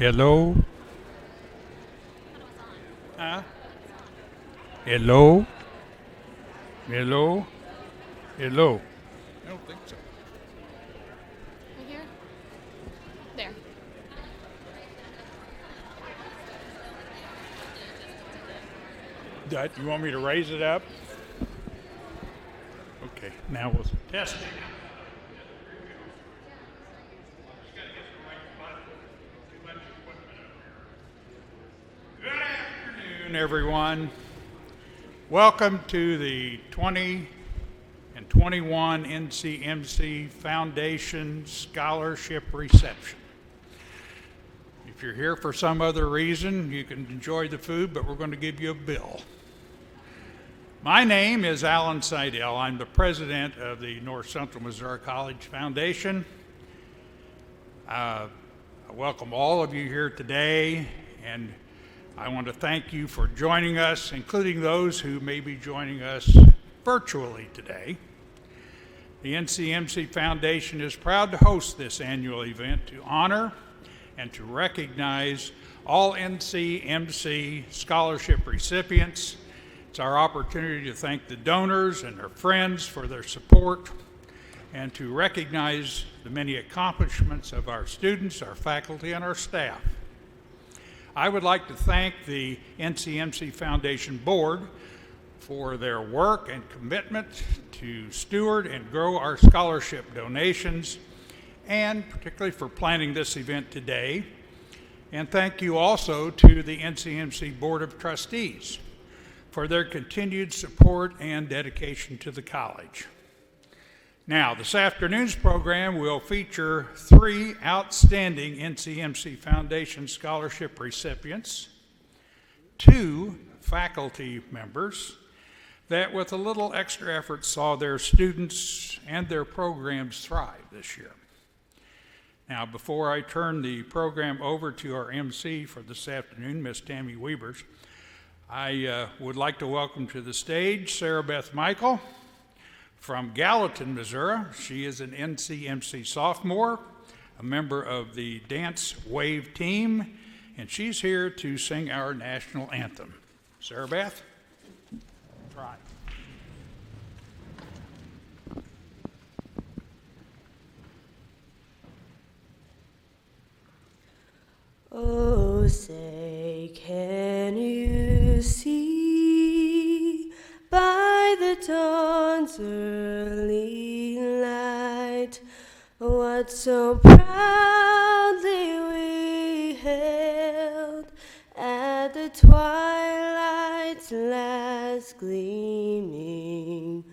Hello? Huh? Hello? Hello? Hello? I don't think so. Right here? There. You want me to raise it up? Okay, now we'll test it. Good afternoon, everyone. Welcome to the 20 and 21 Ncmc Foundation Scholarship Reception. If you're here for some other reason, you can enjoy the food, but we're going to give you a bill. My name is Alan Seidel. I'm the president of the North Central Missouri College Foundation. I welcome all of you here today, and I want to thank you for joining us, including those who may be joining us virtually today. The Ncmc Foundation is proud to host this annual event to honor and to recognize all Ncmc scholarship recipients. It's our opportunity to thank the donors and their friends for their support and to recognize the many accomplishments of our students, our faculty, and our staff. I would like to thank the Ncmc Foundation Board for their work and commitment to steward and grow our scholarship donations, and particularly for planning this event today. And thank you also to the Ncmc Board of Trustees for their continued support and dedication to the college. Now, this afternoon's program will feature 3 outstanding Ncmc Foundation scholarship recipients, 2 faculty members that with a little extra effort saw their students and their programs thrive this year. Now, before I turn the program over to our MC for this afternoon, Miss Tammy Weavers, I would like to welcome to the stage Sarah Beth Michael from Gallatin, Missouri. She is an Ncmc sophomore, a member of the Dance Wave team, and she's here to sing our national anthem. Sarah Beth? Try. Oh, say, can you see by the dawn's early light what so proudly we hailed at the twilight's last gleaming,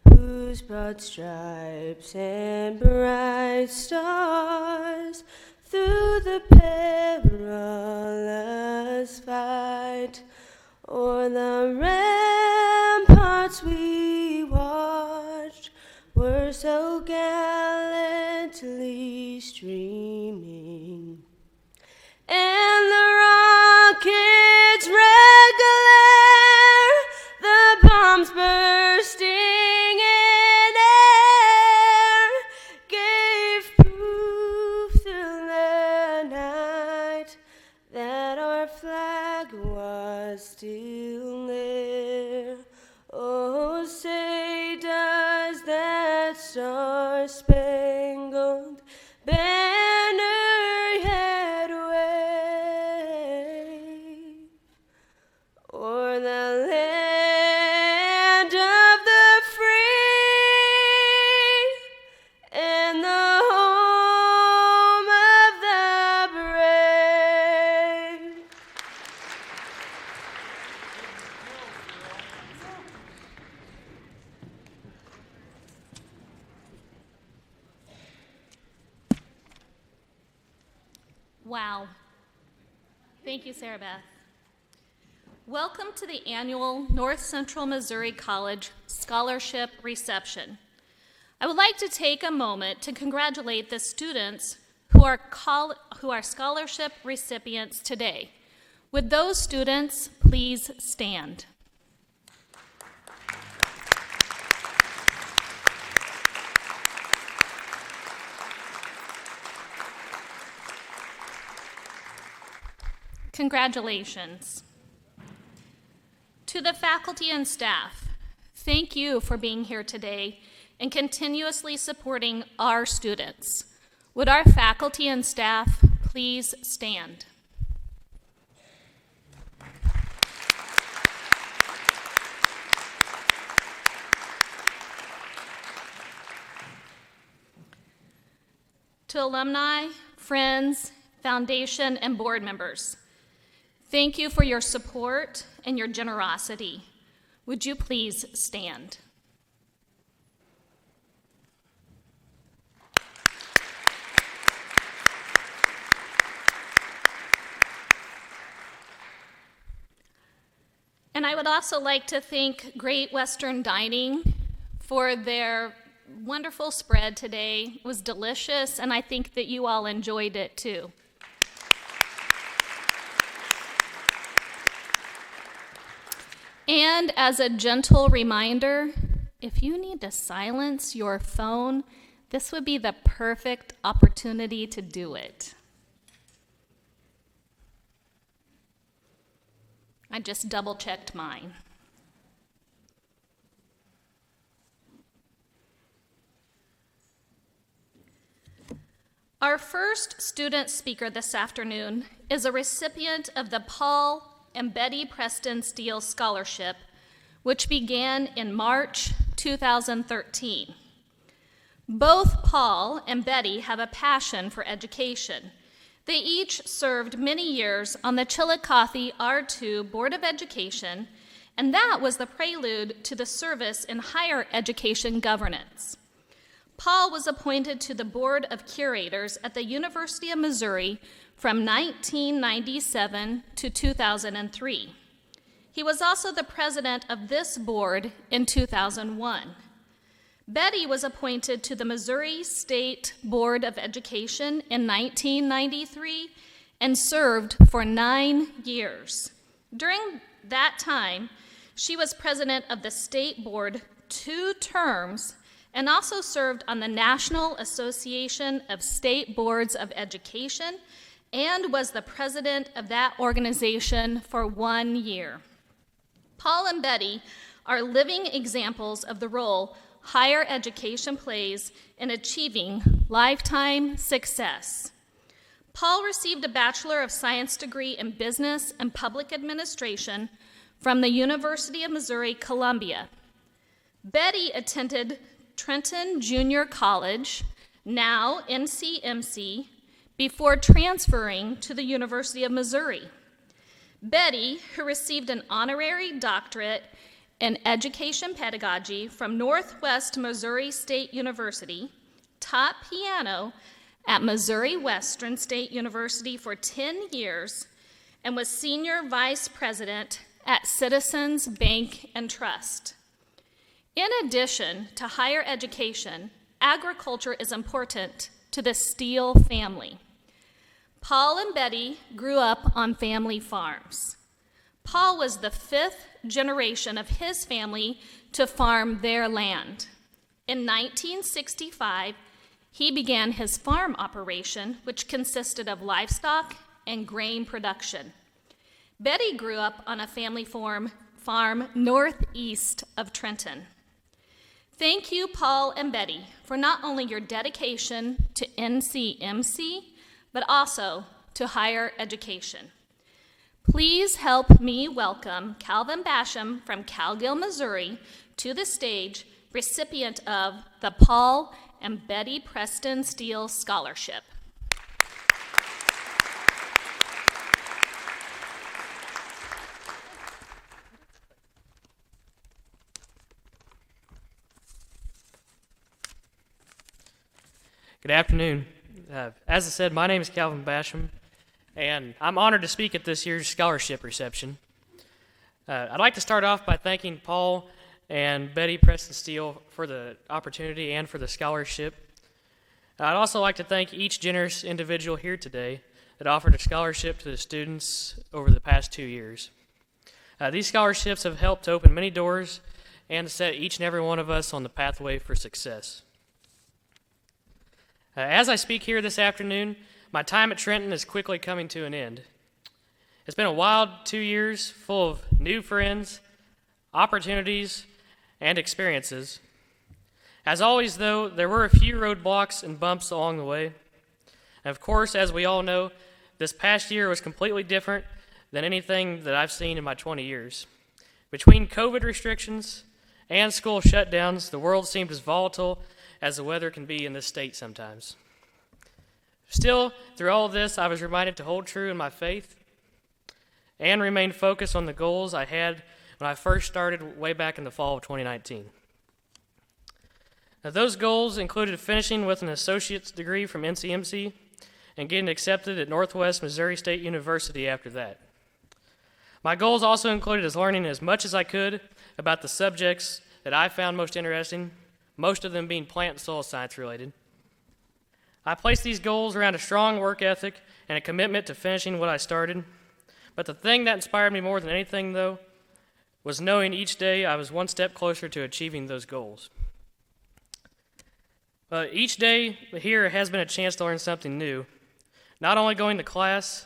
whose broad stripes and bright stars through the perilous fight o'er the ramparts we watched were so gallantly streaming, and the rockets' red glare, the bombs bursting in air, gave proof through the night that our flag was still there. Oh, say does that star-spangled banner yet wave o'er the land of the free and the home of the brave? Wow. Thank you, Sarah Beth. Welcome to the annual North Central Missouri College Scholarship Reception. I would like to take a moment to congratulate the students who are scholarship recipients today. Would those students please stand? Congratulations. To the faculty and staff, thank you for being here today and continuously supporting our students. Would our faculty and staff please stand? To alumni, friends, foundation, and board members, thank you for your support and your generosity. Would you please stand? And I would also like to thank Great Western Dining for their wonderful spread today. It was delicious, and I think that you all enjoyed it too. And as a gentle reminder, if you need to silence your phone, this would be the perfect opportunity to do it. I just double-checked mine. Our first student speaker this afternoon is a recipient of the Paul and Betty Preston Steele Scholarship, which began in March 2013. Both Paul and Betty have a passion for education. They each served many years on the Chillicothe R2 Board of Education, and that was the prelude to the service in higher education governance. Paul was appointed to the Board of Curators at the University of Missouri from 1997 to 2003. He was also the president of this board in 2001. Betty was appointed to the Missouri State Board of Education in 1993 and served for 9 years. During that time, she was president of the state board 2 terms and also served on the National Association of State Boards of Education and was the president of that organization for 1 year. Paul and Betty are living examples of the role higher education plays in achieving lifetime success. Paul received a Bachelor of Science degree in Business and Public Administration from the University of Missouri, Columbia. Betty attended Trenton Junior College, now Ncmc, before transferring to the University of Missouri. Betty, who received an honorary doctorate in education pedagogy from Northwest Missouri State University, taught piano at Missouri Western State University for 10 years, and was senior vice president at Citizens Bank and Trust. In addition to higher education, agriculture is important to the Steele family. Paul and Betty grew up on family farms. Paul was the 5th generation of his family to farm their land. In 1965, he began his farm operation, which consisted of livestock and grain production. Betty grew up on a family farm northeast of Trenton. Thank you, Paul and Betty, for not only your dedication to Ncmc, but also to higher education. Please help me welcome Calvin Basham from Calgill, Missouri, to the stage, recipient of the Paul and Betty Preston Steele Scholarship. Good afternoon. As I said, my name is Calvin Basham, and I'm honored to speak at this year's scholarship reception. I'd like to start off by thanking Paul and Betty Preston Steele for the opportunity and for the scholarship. I'd also like to thank each generous individual here today that offered a scholarship to the students over the past 2 years. These scholarships have helped to open many doors and to set each and every one of us on the pathway for success. As I speak here this afternoon, my time at Trenton is quickly coming to an end. It's been a wild 2 years full of new friends, opportunities, and experiences. As always, though, there were a few roadblocks and bumps along the way. And of course, as we all know, this past year was completely different than anything that I've seen in my 20 years. Between COVID restrictions and school shutdowns, the world seemed as volatile as the weather can be in this state sometimes. Still, through all of this, I was reminded to hold true in my faith and remain focused on the goals I had when I first started way back in the fall of 2019. Now, those goals included finishing with an associate's degree from Ncmc and getting accepted at Northwest Missouri State University after that. My goals also included learning as much as I could about the subjects that I found most interesting, most of them being plant and soil science related. I placed these goals around a strong work ethic and a commitment to finishing what I started. But the thing that inspired me more than anything, though, was knowing each day I was one step closer to achieving those goals. Each day here has been a chance to learn something new, not only going to class,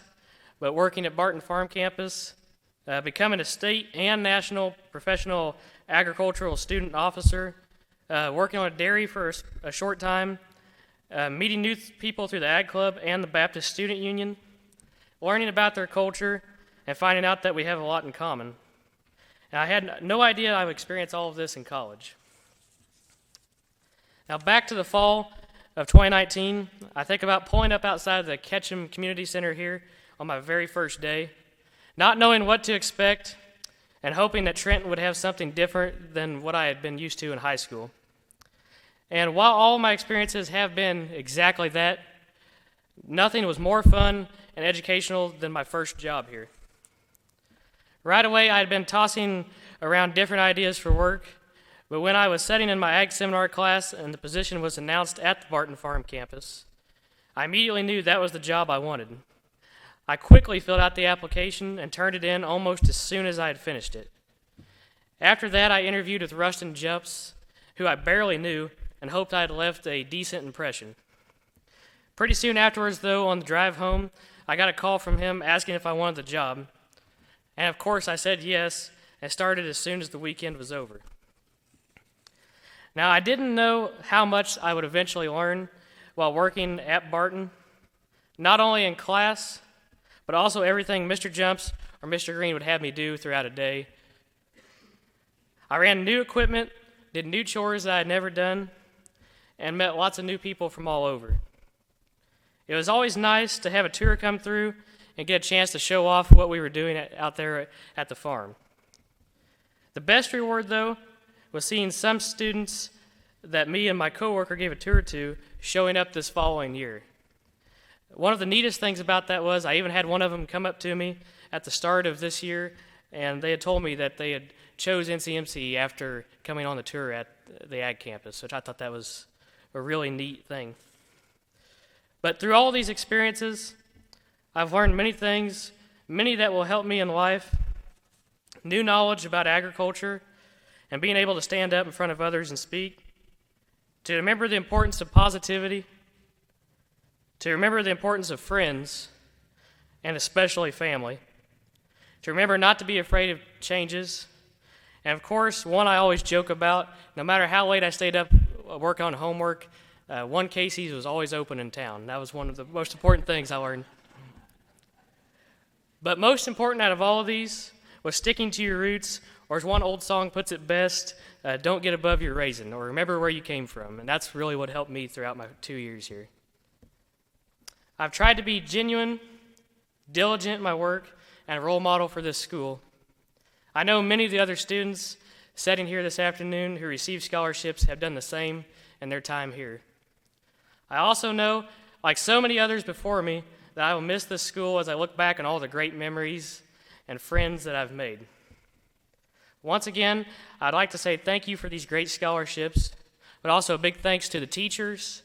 but working at Barton Farm Campus, becoming a state and national professional agricultural student officer, working on a dairy for a short time, meeting new people through the Ag Club and the Baptist Student Union, learning about their culture, and finding out that we have a lot in common. And I had no idea I would experience all of this in college. Now back to the fall of 2019, I think about pulling up outside the Ketcham Community Center here on my very first day, not knowing what to expect and hoping that Trenton would have something different than what I had been used to in high school. And while all my experiences have been exactly that, nothing was more fun and educational than my first job here. Right away, I had been tossing around different ideas for work, but when I was sitting in my ag seminar class and the position was announced at the Barton Farm campus, I immediately knew that was the job I wanted. I quickly filled out the application and turned it in almost as soon as I had finished it. After that, I interviewed with Rustin Jumps, who I barely knew, and hoped I had left a decent impression. Pretty soon afterwards, though, on the drive home, I got a call from him asking if I wanted the job. And of course, I said yes, and started as soon as the weekend was over. Now, I didn't know how much I would eventually learn while working at Barton, not only in class, but also everything Mr. Jumps or Mr. Green would have me do throughout a day. I ran new equipment, did new chores that I had never done, and met lots of new people from all over. It was always nice to have a tour come through and get a chance to show off what we were doing out there at the farm. The best reward, though, was seeing some students that me and my coworker gave a tour to showing up this following year. One of the neatest things about that was I even had one of them come up to me at the start of this year, and they had told me that they had chose Ncmc after coming on the tour at the ag campus, which I thought that was a really neat thing. But through all these experiences, I've learned many things, many that will help me in life, new knowledge about agriculture, and being able to stand up in front of others and speak, to remember the importance of positivity, to remember the importance of friends, and especially family, to remember not to be afraid of changes, and of course, one I always joke about, no matter how late I stayed up working on homework, one Casey's was always open in town. That was one of the most important things I learned. But most important out of all of these was sticking to your roots, or as one old song puts it best, don't get above your raisin, or remember where you came from. And that's really what helped me throughout my 2 years here. I've tried to be genuine, diligent in my work, and a role model for this school. I know many of the other students sitting here this afternoon who received scholarships have done the same in their time here. I also know, like so many others before me, that I will miss this school as I look back on all the great memories and friends that I've made. Once again, I'd like to say thank you for these great scholarships, but also a big thanks to the teachers,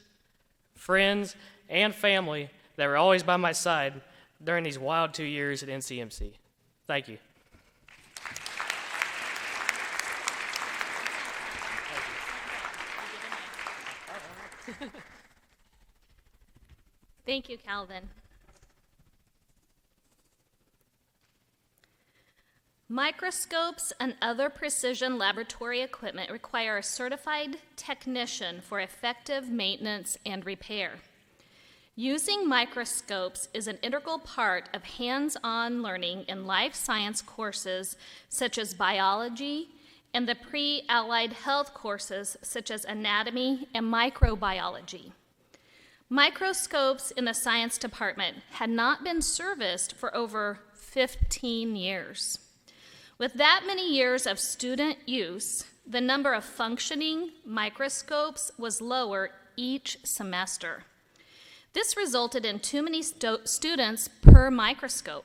friends, and family that were always by my side during these wild 2 years at Ncmc. Thank you. Thank you, Calvin. Microscopes and other precision laboratory equipment require a certified technician for effective maintenance and repair. Using microscopes is an integral part of hands-on learning in life science courses such as biology and the pre-allied health courses such as anatomy and microbiology. Microscopes in the science department had not been serviced for over 15 years. With that many years of student use, the number of functioning microscopes was lower each semester. This resulted in too many students per microscope.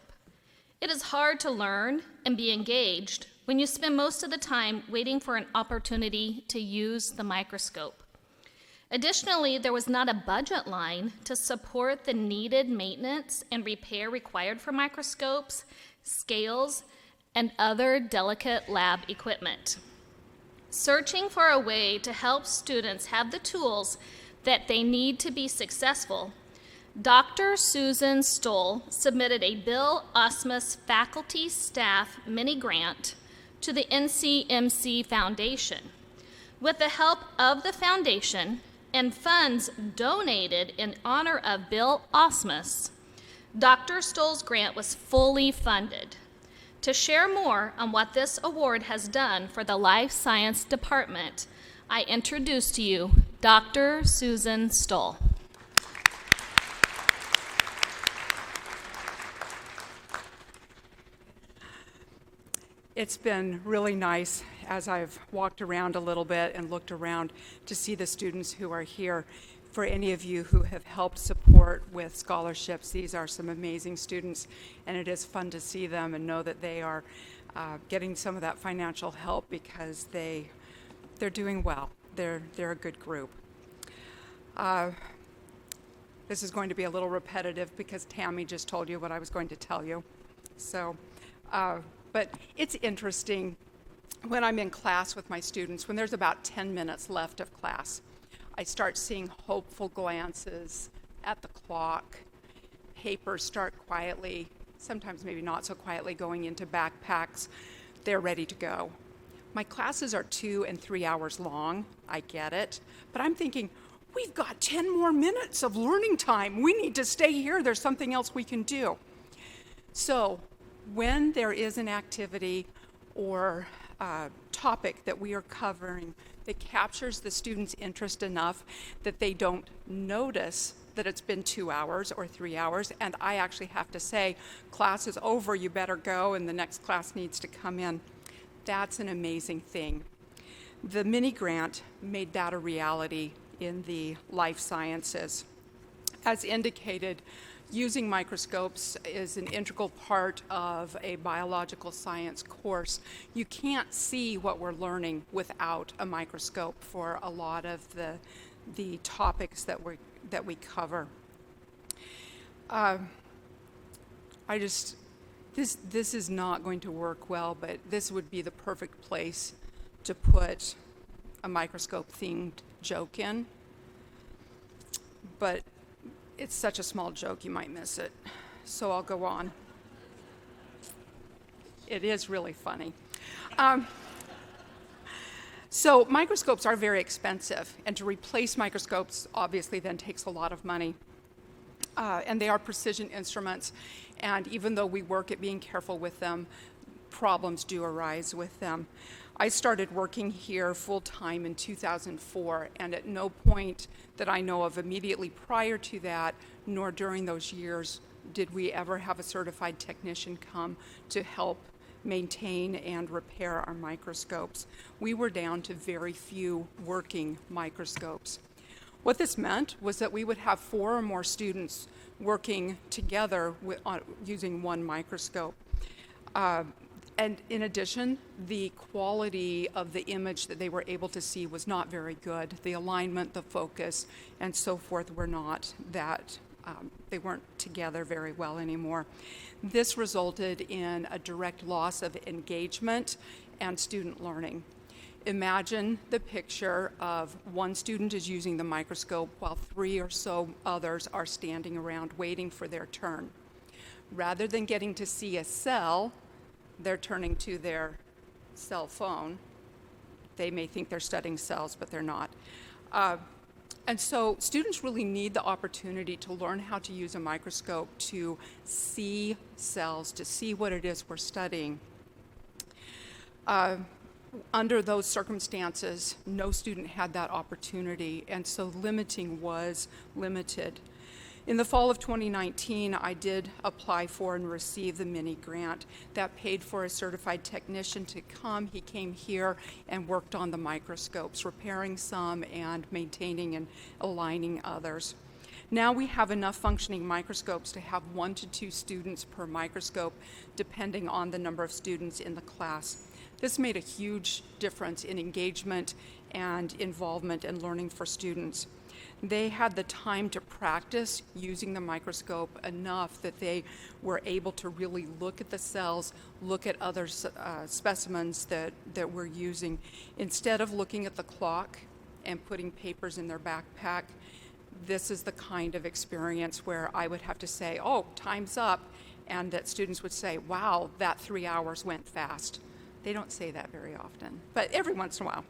It is hard to learn and be engaged when you spend most of the time waiting for an opportunity to use the microscope. Additionally, there was not a budget line to support the needed maintenance and repair required for microscopes, scales, and other delicate lab equipment. Searching for a way to help students have the tools that they need to be successful, Dr. Susan Steele submitted a Bill Osmus Faculty Staff Mini Grant to the Ncmc Foundation. With the help of the foundation and funds donated in honor of Bill Osmus, Dr. Steele's grant was fully funded. To share more on what this award has done for the Life Science Department, I introduce to you Dr. Susan Steele. It's been really nice as I've walked around a little bit and looked around to see the students who are here. For any of you who have helped support with scholarships, these are some amazing students, and it is fun to see them and know that they are getting some of that financial help because they're doing well. They're a good group. This is going to be a little repetitive because Tammy just told you what I was going to tell you. So, but it's interesting when I'm in class with my students, when there's about 10 minutes left of class, I start seeing hopeful glances at the clock. Papers start quietly, sometimes maybe not so quietly, going into backpacks. They're ready to go. My classes are 2 and 3 hours long. I get it. But I'm thinking, we've got 10 more minutes of learning time. We need to stay here. There's something else we can do. So when there is an activity or topic that we are covering that captures the student's interest enough that they don't notice that it's been 2 hours or 3 hours, and I actually have to say, class is over, you better go, and the next class needs to come in. That's an amazing thing. The mini grant made that a reality in the life sciences. As indicated, using microscopes is an integral part of a biological science course. You can't see what we're learning without a microscope for a lot of the topics that we cover. This is not going to work well, but this would be the perfect place to put a microscope-themed joke in. But it's such a small joke, you might miss it. So I'll go on. It is really funny. So microscopes are very expensive, and to replace microscopes obviously then takes a lot of money. And they are precision instruments, and even though we work at being careful with them, problems do arise with them. I started working here full-time in 2004, and at no point that I know of immediately prior to that, nor during those years, did we ever have a certified technician come to help maintain and repair our microscopes. We were down to very few working microscopes. What this meant was that we would have 4 or more students working together using one microscope. And in addition, the quality of the image that they were able to see was not very good. The alignment, the focus, and so forth were not that, they weren't together very well anymore. This resulted in a direct loss of engagement and student learning. Imagine the picture of one student is using the microscope while 3 or so others are standing around waiting for their turn. Rather than getting to see a cell, they're turning to their cell phone. They may think they're studying cells, but they're not. And so students really need the opportunity to learn how to use a microscope to see cells, to see what it is we're studying. Under those circumstances, no student had that opportunity, and so limiting was limited. In the fall of 2019, I did apply for and receive the mini grant that paid for a certified technician to come. He came here and worked on the microscopes, repairing some and maintaining and aligning others. Now we have enough functioning microscopes to have 1 to 2 students per microscope, depending on the number of students in the class. This made a huge difference in engagement and involvement and learning for students. They had the time to practice using the microscope enough that they were able to really look at the cells, look at other specimens that we're using. Instead of looking at the clock and putting papers in their backpack, this is the kind of experience where I would have to say, oh, time's up, and that students would say, wow, that 3 hours went fast. They don't say that very often, but every once in a while.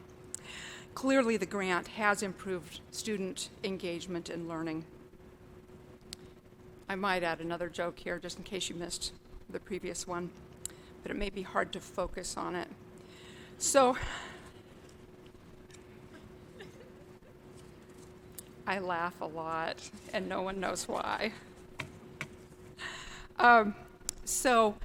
Clearly, the grant has improved student engagement and learning. I might add another joke here, just in case you missed the previous one, but it may be hard to focus on it. So, I laugh a lot, and no one knows why. So,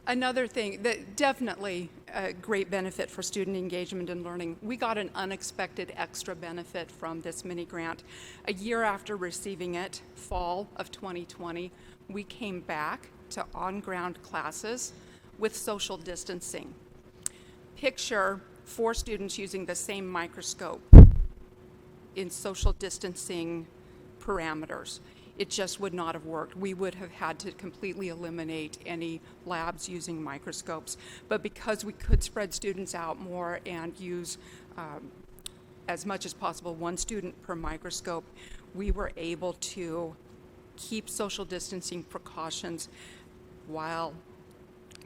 another thing that definitely a great benefit for student engagement and learning, we got an unexpected extra benefit from this mini grant. A year after receiving it, fall of 2020, we came back to on-ground classes with social distancing. Picture 4 students using the same microscope in social distancing parameters. It just would not have worked. We would have had to completely eliminate any labs using microscopes. But because we could spread students out more and use as much as possible 1 student per microscope, we were able to keep social distancing precautions while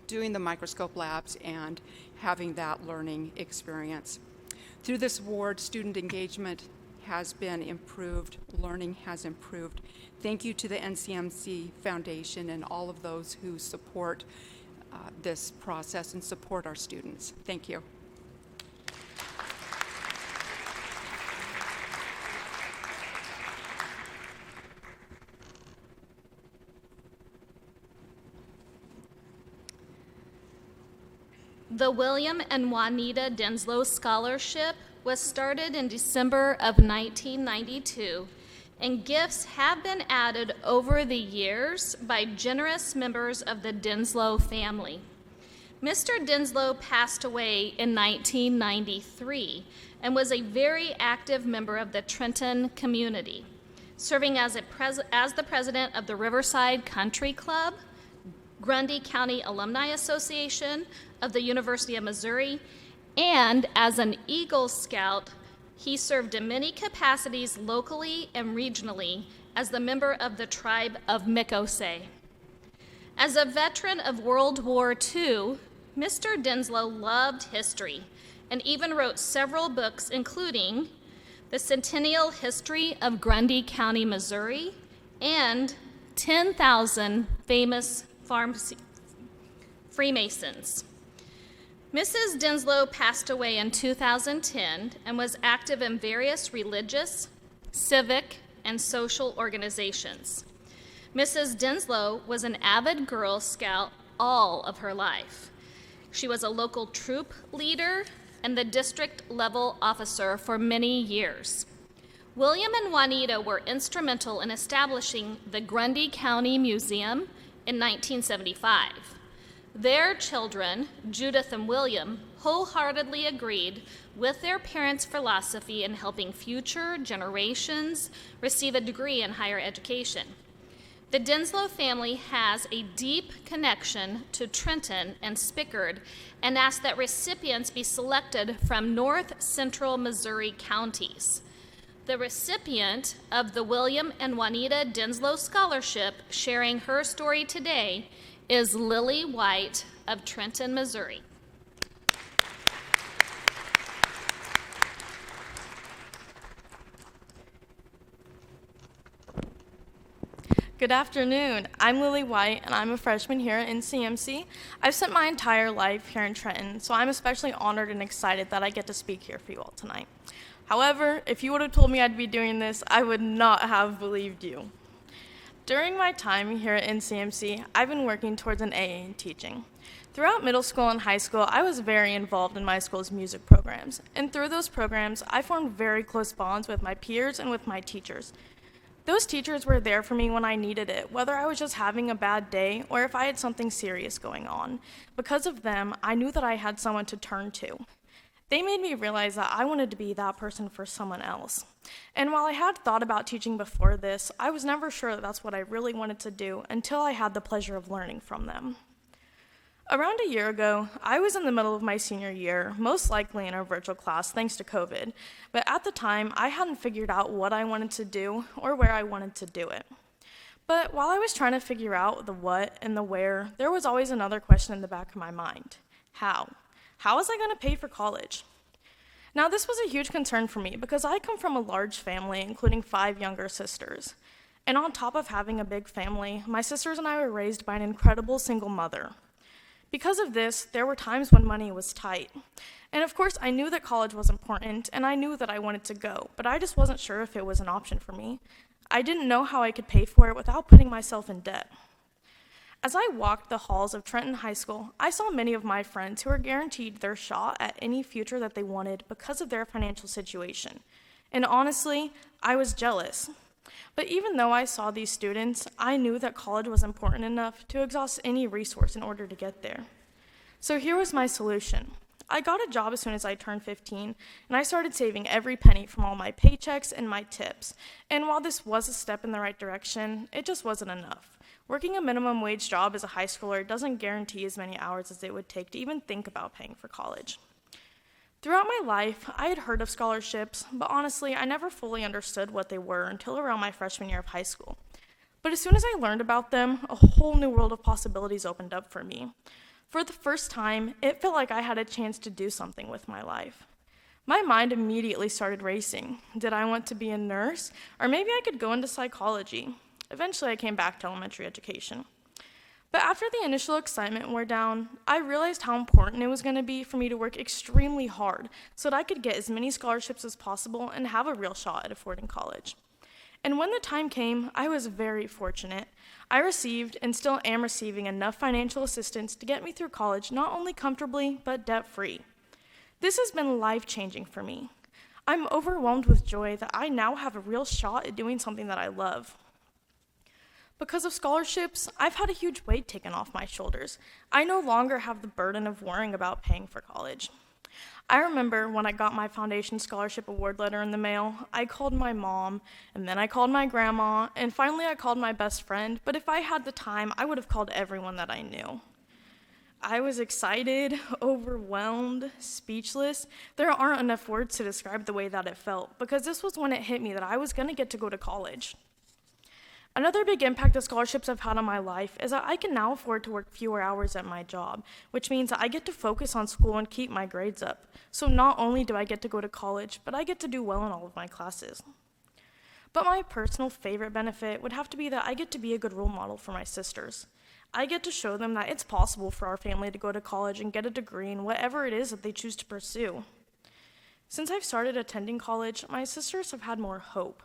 doing the microscope labs and having that learning experience. Through this award, student engagement has been improved, learning has improved. Thank you to the Ncmc Foundation and all of those who support this process and support our students. Thank you. The William and Juanita Denslow Scholarship was started in December of 1992, and gifts have been added over the years by generous members of the Denslow family. Mr. Denslow passed away in 1993 and was a very active member of the Trenton community, serving as the president of the Riverside Country Club, Grundy County Alumni Association of the University of Missouri, and as an Eagle Scout. He served in many capacities locally and regionally as the member of the tribe of Mikose. As a veteran of World War II, Mr. Denslow loved history and even wrote several books, including The Centennial History of Grundy County, Missouri, and 10,000 Famous Freemasons. Mrs. Denslow passed away in 2010 and was active in various religious, civic, and social organizations. Mrs. Denslow was an avid Girl Scout all of her life. She was a local troop leader and the district level officer for many years. William and Juanita were instrumental in establishing the Grundy County Museum in 1975. Their children, Judith and William, wholeheartedly agreed with their parents' philosophy in helping future generations receive a degree in higher education. The Denslow family has a deep connection to Trenton and Spickard and asked that recipients be selected from north central Missouri counties. The recipient of the William and Juanita Denslow Scholarship, sharing her story today, is Lily White of Trenton, Missouri. Good afternoon. I'm Lily White, and I'm a freshman here at Ncmc. I've spent my entire life here in Trenton, so I'm especially honored and excited that I get to speak here for you all tonight. However, if you would have told me I'd be doing this, I would not have believed you. During my time here at Ncmc, I've been working towards an AA in teaching. Throughout middle school and high school, I was very involved in my school's music programs, and through those programs, I formed very close bonds with my peers and with my teachers. Those teachers were there for me when I needed it, whether I was just having a bad day or if I had something serious going on. Because of them, I knew that I had someone to turn to. They made me realize that I wanted to be that person for someone else. And while I had thought about teaching before this, I was never sure that that's what I really wanted to do until I had the pleasure of learning from them. Around a year ago, I was in the middle of my senior year, most likely in a virtual class thanks to COVID, but at the time, I hadn't figured out what I wanted to do or where I wanted to do it. But while I was trying to figure out the what and the where, there was always another question in the back of my mind. How? How was I going to pay for college? Now, this was a huge concern for me because I come from a large family, including 5 younger sisters. And on top of having a big family, my sisters and I were raised by an incredible single mother. Because of this, there were times when money was tight. And of course, I knew that college was important, and I knew that I wanted to go, but I just wasn't sure if it was an option for me. I didn't know how I could pay for it without putting myself in debt. As I walked the halls of Trenton High School, I saw many of my friends who were guaranteed their shot at any future that they wanted because of their financial situation. And honestly, I was jealous. But even though I saw these students, I knew that college was important enough to exhaust any resource in order to get there. So here was my solution. I got a job as soon as I turned 15, and I started saving every penny from all my paychecks and my tips. And while this was a step in the right direction, it just wasn't enough. Working a minimum wage job as a high schooler doesn't guarantee as many hours as it would take to even think about paying for college. Throughout my life, I had heard of scholarships, but honestly, I never fully understood what they were until around my freshman year of high school. But as soon as I learned about them, a whole new world of possibilities opened up for me. For the first time, it felt like I had a chance to do something with my life. My mind immediately started racing. Did I want to be a nurse? Or maybe I could go into psychology. Eventually, I came back to elementary education. But after the initial excitement wore down, I realized how important it was going to be for me to work extremely hard so that I could get as many scholarships as possible and have a real shot at affording college. And when the time came, I was very fortunate. I received and still am receiving enough financial assistance to get me through college not only comfortably, but debt-free. This has been life-changing for me. I'm overwhelmed with joy that I now have a real shot at doing something that I love. Because of scholarships, I've had a huge weight taken off my shoulders. I no longer have the burden of worrying about paying for college. I remember when I got my foundation scholarship award letter in the mail, I called my mom, and then I called my grandma, and finally I called my best friend, but if I had the time, I would have called everyone that I knew. I was excited, overwhelmed, speechless. There aren't enough words to describe the way that it felt, because this was when it hit me that I was going to get to go to college. Another big impact that scholarships have had on my life is that I can now afford to work fewer hours at my job, which means that I get to focus on school and keep my grades up. So not only do I get to go to college, but I get to do well in all of my classes. But my personal favorite benefit would have to be that I get to be a good role model for my sisters. I get to show them that it's possible for our family to go to college and get a degree in whatever it is that they choose to pursue. Since I've started attending college, my sisters have had more hope.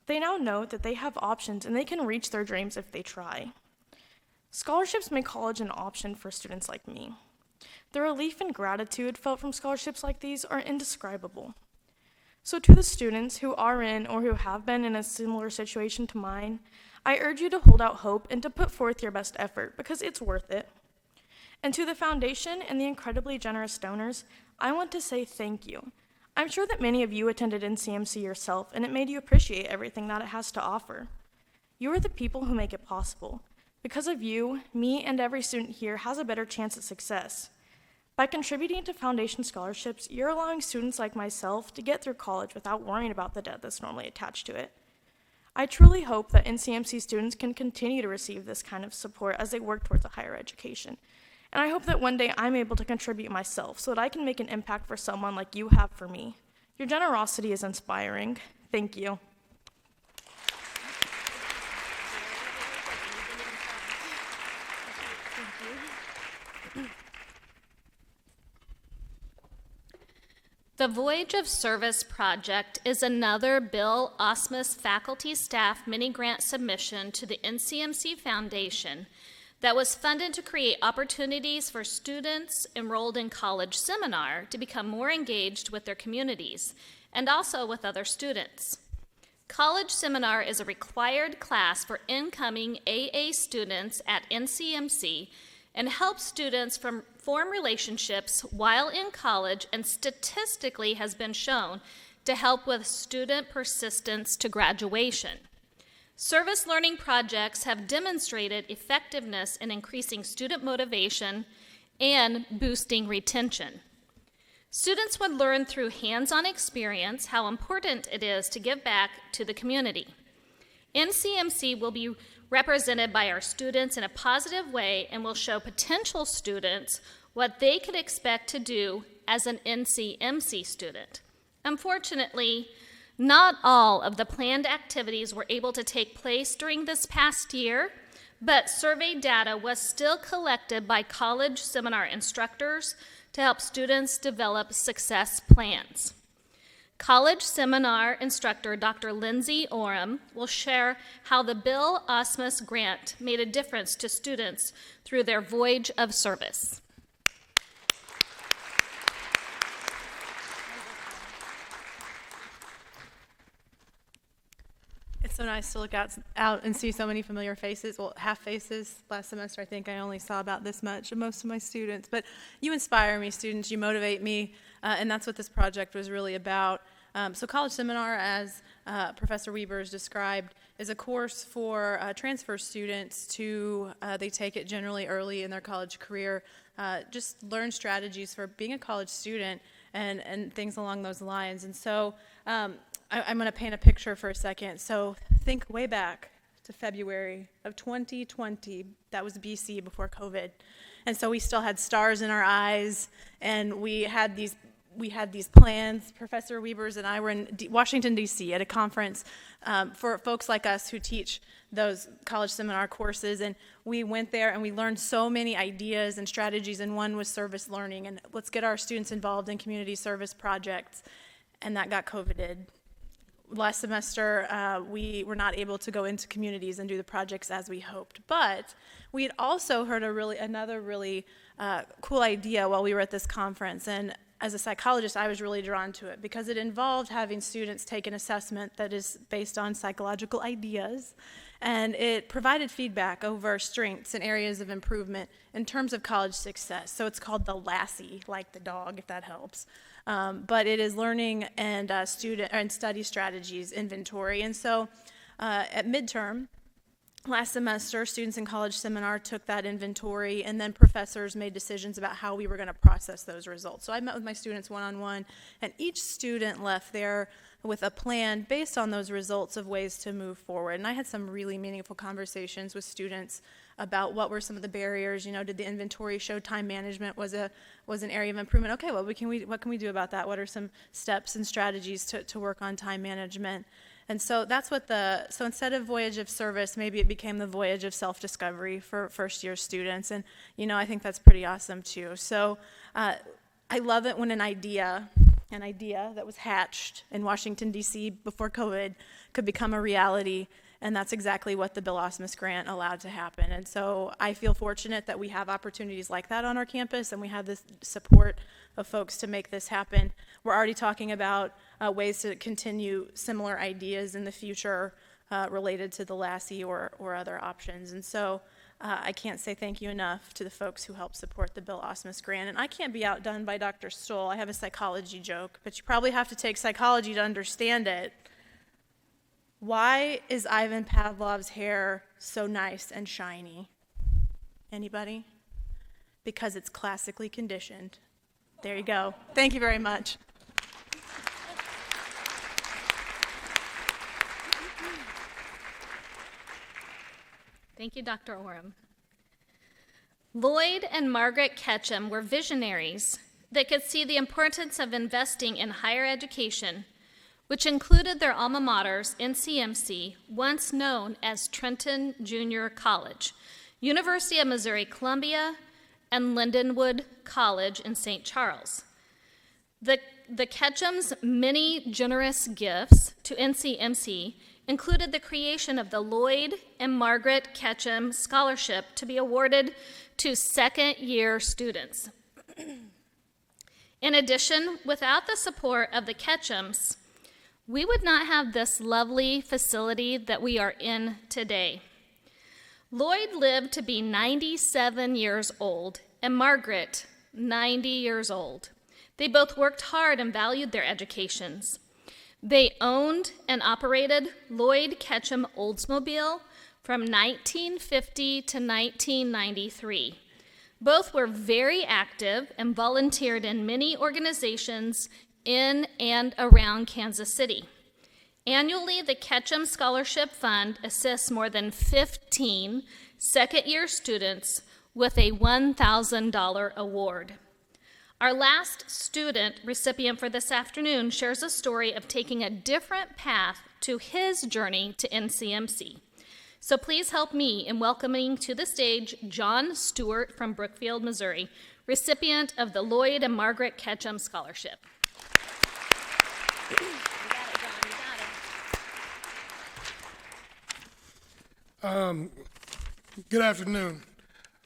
They now know that they have options and they can reach their dreams if they try. Scholarships make college an option for students like me. The relief and gratitude felt from scholarships like these are indescribable. So to the students who are in or who have been in a similar situation to mine, I urge you to hold out hope and to put forth your best effort because it's worth it. And to the foundation and the incredibly generous donors, I want to say thank you. I'm sure that many of you attended Ncmc yourself, and it made you appreciate everything that it has to offer. You are the people who make it possible. Because of you, me and every student here has a better chance at success. By contributing to foundation scholarships, you're allowing students like myself to get through college without worrying about the debt that's normally attached to it. I truly hope that Ncmc students can continue to receive this kind of support as they work towards a higher education. And I hope that one day I'm able to contribute myself so that I can make an impact for someone like you have for me. Your generosity is inspiring. Thank you. The Voyage of Service project is another Bill Osmus faculty staff mini grant submission to the Ncmc Foundation that was funded to create opportunities for students enrolled in College Seminar to become more engaged with their communities and also with other students. College Seminar is a required class for incoming AA students at Ncmc and helps students form relationships while in college, and statistically has been shown to help with student persistence to graduation. Service learning projects have demonstrated effectiveness in increasing student motivation and boosting retention. Students would learn through hands-on experience how important it is to give back to the community. Ncmc will be represented by our students in a positive way and will show potential students what they could expect to do as an Ncmc student. Unfortunately, not all of the planned activities were able to take place during this past year, but survey data was still collected by College Seminar instructors to help students develop success plans. College Seminar instructor Dr. Lindsay Orem will share how the Bill Osmus grant made a difference to students through their Voyage of Service. It's so nice to look out and see so many familiar faces, well, half faces. Last semester, I think I only saw about this much of most of my students. But you inspire me, students. You motivate me, and that's what this project was really about. So College Seminar, as Professor Weber has described, is a course for transfer students they take it generally early in their college career, just learn strategies for being a college student and things along those lines. And so I'm going to paint a picture for a second. So think way back to February of 2020. That was BC before COVID. And so we still had stars in our eyes, and we had these plans. Professor Weber's and I were in Washington, D.C. at a conference for folks like us who teach those college seminar courses. And we went there and we learned so many ideas and strategies, and one was service learning. And let's get our students involved in community service projects. And that got COVIDed. Last semester, we were not able to go into communities and do the projects as we hoped. But we had also heard another really cool idea while we were at this conference. And as a psychologist, I was really drawn to it because it involved having students take an assessment that is based on psychological ideas, and it provided feedback over strengths and areas of improvement in terms of college success. So it's called the Lassie, like the dog, if that helps. But it is learning and student and study strategies inventory. And so at midterm, last semester, students in College Seminar took that inventory, and then professors made decisions about how we were going to process those results. So I met with my students one-on-one, and each student left there with a plan based on those results of ways to move forward. And I had some really meaningful conversations with students about what were some of the barriers. Did the inventory show time management was an area of improvement? Okay, well, what can we do about that? What are some steps and strategies to work on time management? And so that's so instead of Voyage of Service, maybe it became the Voyage of Self-Discovery for first-year students. And, I think that's pretty awesome, too. So I love it when an idea that was hatched in Washington, D.C. before COVID could become a reality. And that's exactly what the Bill Osmus grant allowed to happen. And so I feel fortunate that we have opportunities like that on our campus, and we have this support of folks to make this happen. We're already talking about ways to continue similar ideas in the future related to the Lassie or other options. And so I can't say thank you enough to the folks who helped support the Bill Osmus grant. And I can't be outdone by Dr. Stoll. I have a psychology joke, but you probably have to take psychology to understand it. Why is Ivan Pavlov's hair so nice and shiny? Anybody? Because it's classically conditioned. There you go. Thank you very much. Thank you, Dr. Orem. Lloyd and Margaret Ketcham were visionaries that could see the importance of investing in higher education, which included their alma maters, Ncmc, once known as Trenton Junior College, University of Missouri-Columbia, and Lindenwood College in St. Charles. The Ketchum's many generous gifts to Ncmc included the creation of the Lloyd and Margaret Ketcham Scholarship to be awarded to second-year students. In addition, without the support of the Ketchums, we would not have this lovely facility that we are in today. Lloyd lived to be 97 years old, and Margaret, 90 years old. They both worked hard and valued their educations. They owned and operated Lloyd Ketcham Oldsmobile from 1950 to 1993. Both were very active and volunteered in many organizations in and around Kansas City. Annually, the Ketcham Scholarship Fund assists more than 15 second-year students with a $1,000 award. Our last student recipient for this afternoon shares a story of taking a different path to his journey to Ncmc. So please help me in welcoming to the stage Jon Stewart from Brookfield, Missouri, recipient of the Lloyd and Margaret Ketcham Scholarship. You got it, Jon, you got it. Good afternoon.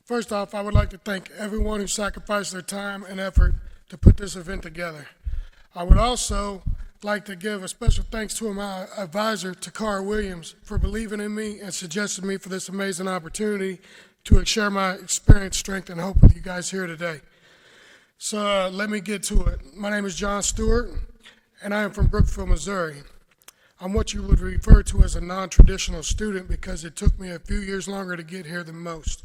First off, I would like to thank everyone who sacrificed their time and effort to put this event together. I would also like to give a special thanks to my advisor, Takara Williams, for believing in me and suggesting me for this amazing opportunity to share my experience, strength, and hope with you guys here today. So let me get to it. My name is Jon Stewart, and I am from Brookfield, Missouri. I'm what you would refer to as a non-traditional student because it took me a few years longer to get here than most.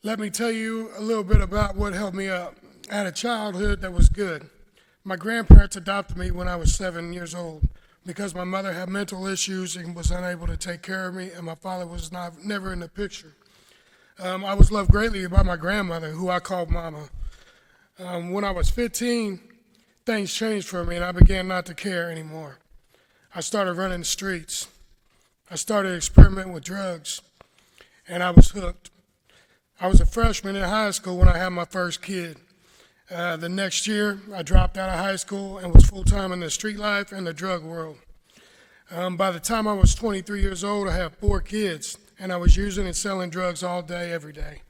Let me tell you a little bit about what held me up. I had a childhood that was good. My grandparents adopted me when I was 7 years old because my mother had mental issues and was unable to take care of me, and my father was never in the picture. I was loved greatly by my grandmother, who I called Mama. When I was 15, things changed for me, and I began not to care anymore. I started running the streets. I started experimenting with drugs, and I was hooked. I was a freshman in high school when I had my first kid. The next year, I dropped out of high school and was full-time in the street life and the drug world. By the time I was 23 years old, I had 4 kids, and I was using and selling drugs all day, every day.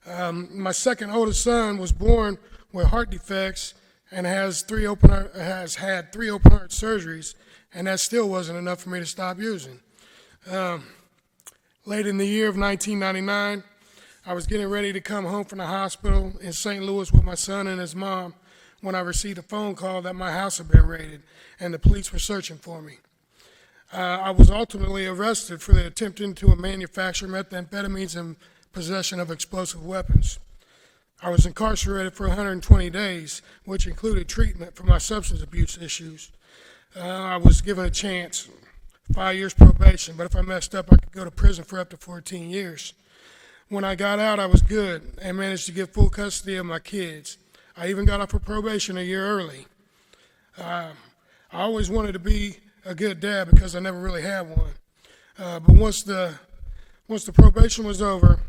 My second oldest son was born with heart defects and has had 3 open heart surgeries, and that still wasn't enough for me to stop using. Late in the year of 1999, I was getting ready to come home from the hospital in St. Louis with my son and his mom when I received a phone call that my house had been raided and the police were searching for me. I was ultimately arrested for attempting to manufacture methamphetamines and possession of explosive weapons. I was incarcerated for 120 days, which included treatment for my substance abuse issues. I was given a chance, 5 years probation, but if I messed up, I could go to prison for up to 14 years. When I got out, I was good and managed to get full custody of my kids. I even got off of probation a year early. I always wanted to be a good dad because I never really had one. But once the probation was over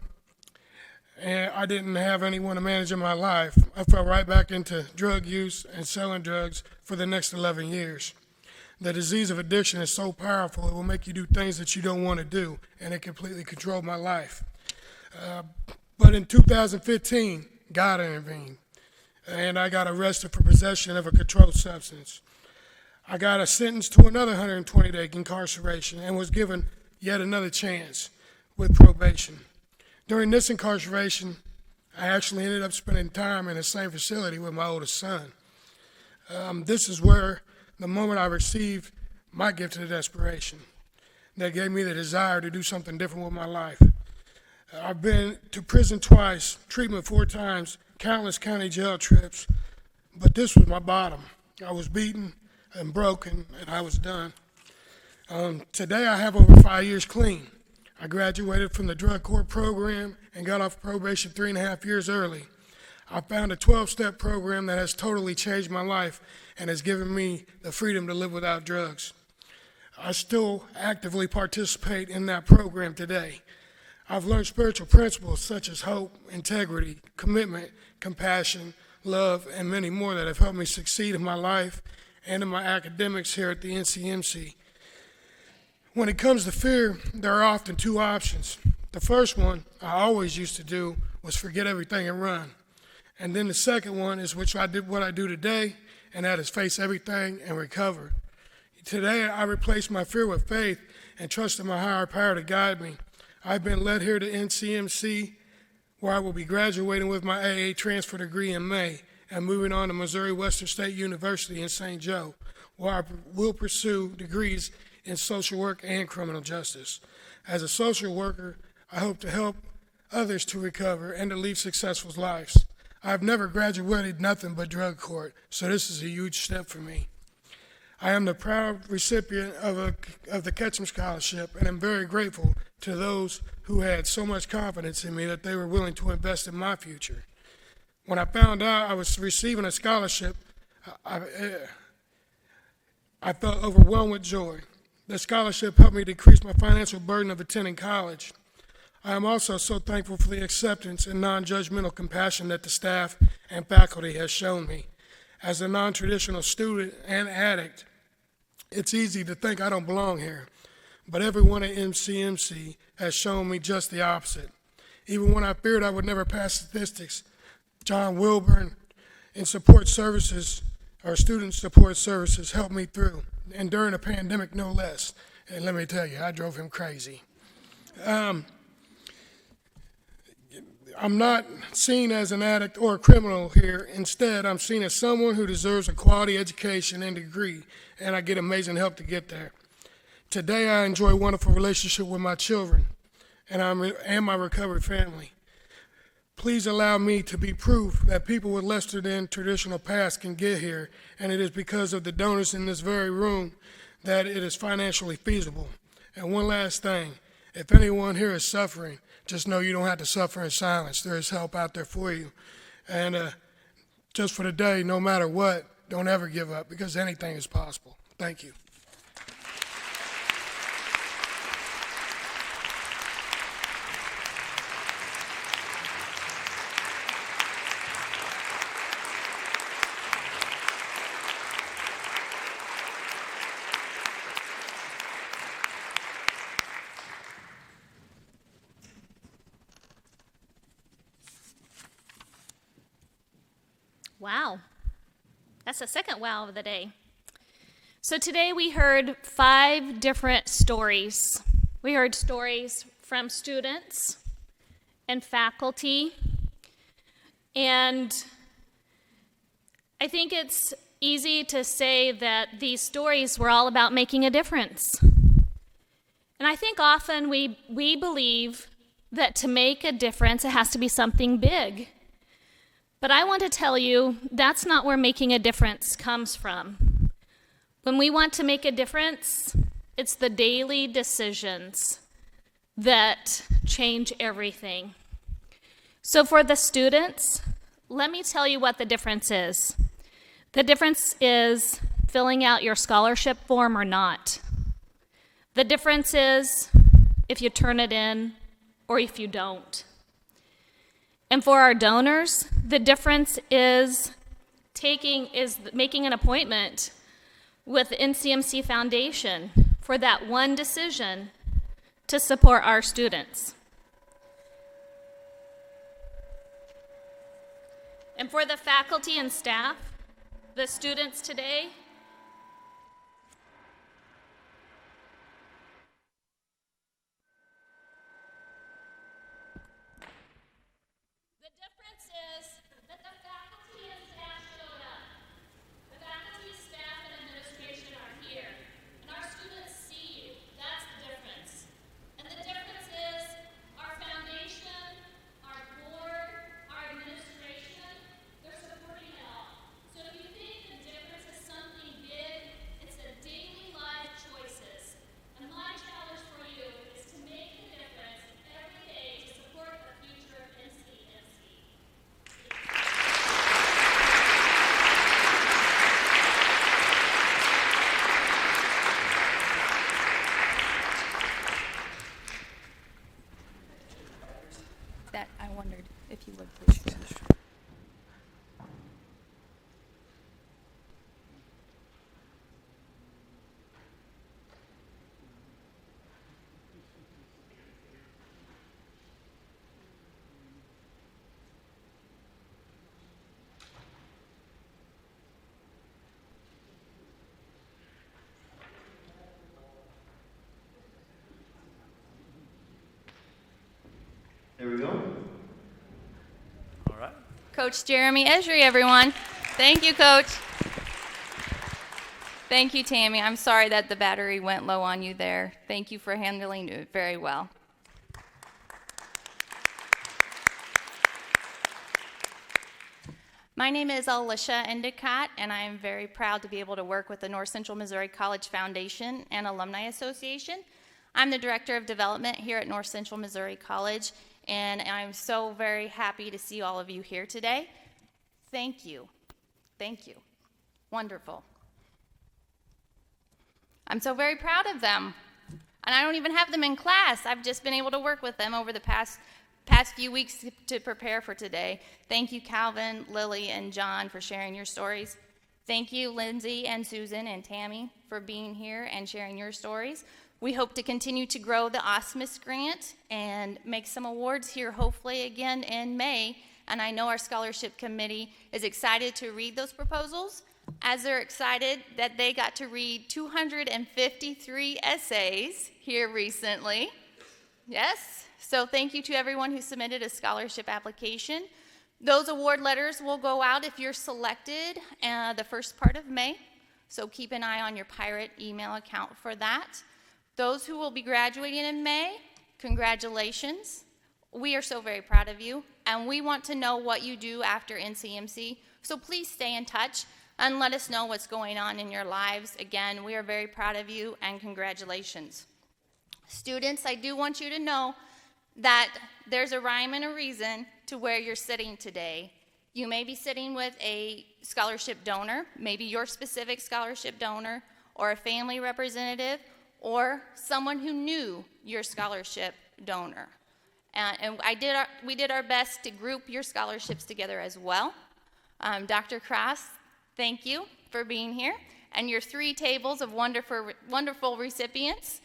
and I didn't have anyone to manage in my life, I fell right back into drug use and selling drugs for the next 11 years. The disease of addiction is so powerful, it will make you do things that you don't want to do, and it completely controlled my life. But in 2015, God intervened, and I got arrested for possession of a controlled substance. I got sentenced to another 120-day incarceration and was given yet another chance with probation. During this incarceration, I actually ended up spending time in the same facility with my oldest son. This is where the moment I received my gift of desperation that gave me the desire to do something different with my life. I've been to prison twice, treatment 4 times, countless county jail trips, but this was my bottom. I was beaten and broken, and I was done. Today I have over 5 years clean. I graduated from the drug court program and got off probation 3.5 years early. I found a 12-step program that has totally changed my life and has given me the freedom to live without drugs. I still actively participate in that program today. I've learned spiritual principles such as hope, integrity, commitment, compassion, love, and many more that have helped me succeed in my life and in my academics here at the Ncmc. When it comes to fear, there are often two options. The first one I always used to do was forget everything and run. And then the second one is what I do today, and that is face everything and recover. Today, I replace my fear with faith and trust in my higher power to guide me. I've been led here to Ncmc, where I will be graduating with my AA transfer degree in May and moving on to Missouri Western State University in St. Joe, where I will pursue degrees in social work and criminal justice. As a social worker, I hope to help others to recover and to lead successful lives. I've never graduated nothing but drug court, so this is a huge step for me. I am the proud recipient of the Ketcham Scholarship, and I'm very grateful to those who had so much confidence in me that they were willing to invest in my future. When I found out I was receiving a scholarship, I felt overwhelmed with joy. The scholarship helped me decrease my financial burden of attending college. I am also so thankful for the acceptance and non-judgmental compassion that the staff and faculty has shown me. As a non-traditional student and addict, it's easy to think I don't belong here, but everyone at Ncmc has shown me just the opposite. Even when I feared I would never pass statistics, John Wilburn in support services, or student support services, helped me through, and during a pandemic, no less. And let me tell you, I drove him crazy. I'm not seen as an addict or a criminal here. Instead, I'm seen as someone who deserves a quality education and degree, and I get amazing help to get there. Today, I enjoy a wonderful relationship with my children and my recovered family. Please allow me to be proof that people with less than traditional paths can get here, and it is because of the donors in this very room that it is financially feasible. And one last thing, if anyone here is suffering, just know you don't have to suffer in silence. There is help out there for you. And just for today, no matter what, don't ever give up, because anything is possible. Thank you. Wow. That's the second wow of the day. So today we heard 5 different stories. We heard stories from students and faculty, and I think it's easy to say that these stories were all about making a difference. And I think often we believe that to make a difference, it has to be something big. But I want to tell you, that's not where making a difference comes from. When we want to make a difference, it's the daily decisions that change everything. So for the students, let me tell you what the difference is. The difference is filling out your scholarship form or not. The difference is if you turn it in or if you don't. And for our donors, the difference is making an appointment with the Ncmc Foundation for that one decision to support our students. And for the faculty and staff, the students today, something Coach Jeremy Esri, everyone. Thank you, Coach. Thank you, Tammy. I'm sorry that the battery went low on you there. Thank you for handling it very well. My name is Alicia Endicott, and I am very proud to be able to work with the North Central Missouri College Foundation and Alumni Association. I'm the Director of Development here at North Central Missouri College, and I'm so very happy to see all of you here today. Thank you. Thank you. Wonderful. I'm so very proud of them. And I don't even have them in class. I've just been able to work with them over the past few weeks to prepare for today. Thank you, Calvin, Lily, and John for sharing your stories. Thank you, Lindsay and Susan and Tammy for being here and sharing your stories. We hope to continue to grow the OSMIS grant and make some awards here hopefully again in May. And I know our scholarship committee is excited to read those proposals, as they're excited that they got to read 253 essays here recently. Yes, so thank you to everyone who submitted a scholarship application. Those award letters will go out if you're selected the first part of May, so keep an eye on your Pirate email account for that. Those who will be graduating in May, congratulations. We are so very proud of you, and we want to know what you do after Ncmc, so please stay in touch and let us know what's going on in your lives. Again, we are very proud of you, and congratulations. Students, I do want you to know that there's a rhyme and a reason to where you're sitting today. You may be sitting with a scholarship donor, maybe your specific scholarship donor, or a family representative, or someone who knew your scholarship donor. And we did our best to group your scholarships together as well. Dr. Cross, thank you for being here. And your 3 tables of wonderful recipients.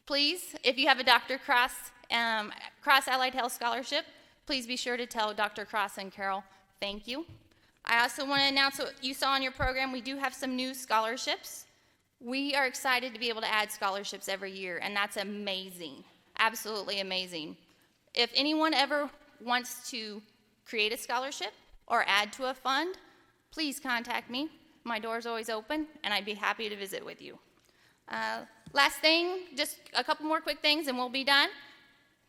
Please, if you have a Dr. Cross Allied Health Scholarship, please be sure to tell Dr. Cross and Carol thank you. I also want to announce what you saw on your program. We do have some new scholarships. We are excited to be able to add scholarships every year, and that's amazing, absolutely amazing. If anyone ever wants to create a scholarship or add to a fund, please contact me. My door's always open, and I'd be happy to visit with you. Last thing, just a couple more quick things, and we'll be done.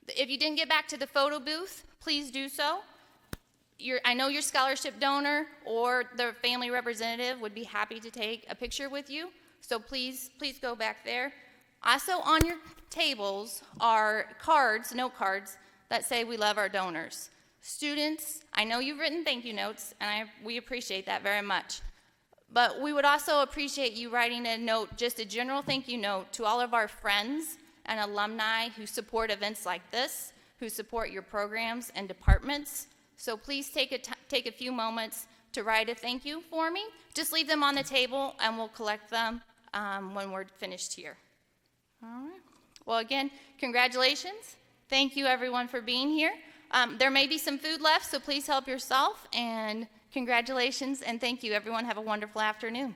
If you didn't get back to the photo booth, please do so. I know your scholarship donor or the family representative would be happy to take a picture with you, so please go back there. Also on your tables are note cards that say we love our donors. Students, I know you've written thank you notes, and we appreciate that very much. But we would also appreciate you writing a note, just a general thank you note to all of our friends and alumni who support events like this, who support your programs and departments. So please take a few moments to write a thank you for me. Just leave them on the table, and we'll collect them when we're finished here. All right. Well, again, congratulations. Thank you, everyone, for being here. There may be some food left, so please help yourself. And congratulations, and thank you, everyone. Have a wonderful afternoon.